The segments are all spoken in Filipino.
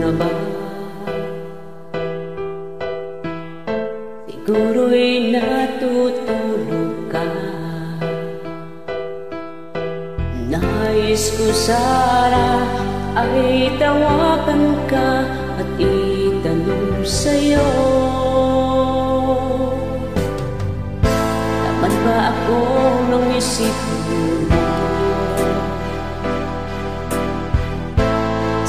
na ba? Siguro'y natutulog ka. Nais ko sana ay tawagan ka at itanong sa'yo, taman ba ako ng isip mo?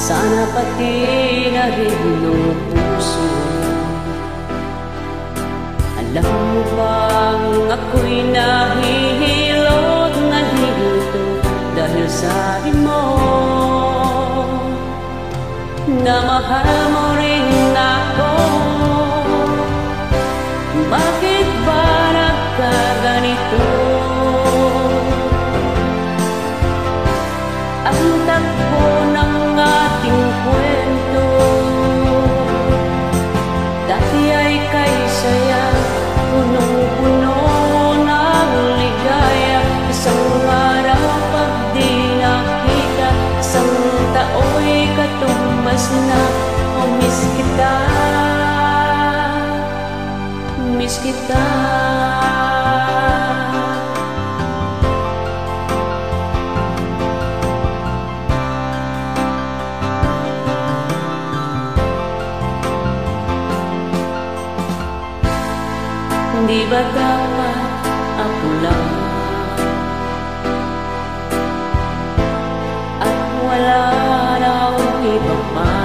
Sana pati na rin ng puso. Alam mo bang ako'y nahihilot na hilito dahil sabi mo na mahal mo rin ako. Bakit ba nagkaganito? Ang takbo ng ating kwento dati ay kay saya, punong-puno ng ligaya. Isang araw pag di nakita, isang tao'y katumbas na. Oh, miss kita, miss kita. Di ba dapat ako lang at wala raw iba pa?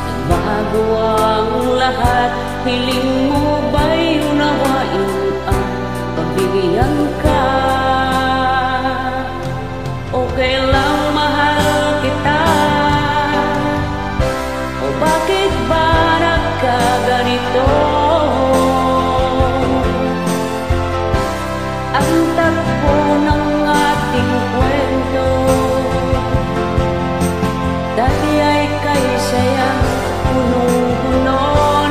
Nagbago ang lahat, piling mo ba'y unawain ang pagbigyan ka? Okay lang mahal kita, o bakit ba nagkaganito? Ang takbo ng ating kwento dati ay kay saya, punong-puno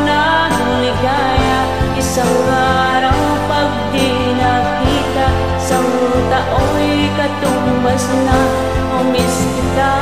ng ligaya. Isang araw pag di nakita, isang tao'y katumbas na. Oh, miss kita.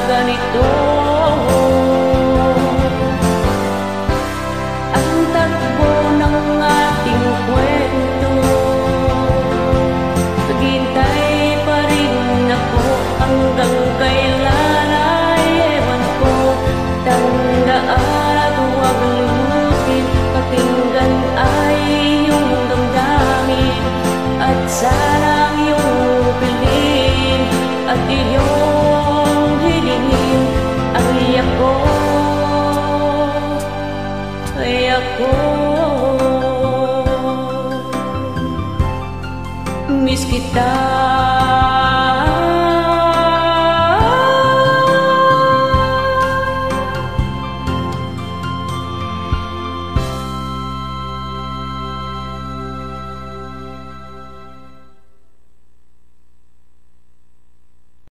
Ganito ang takbo ng ating kwento. Naghintay pa rin ako hanggang kailan ay ewan ko. Tandaan at huwag lumutin, pakinggan ay iyong damdamin at sanang iyong piliin at iyong ay ako, miss kita.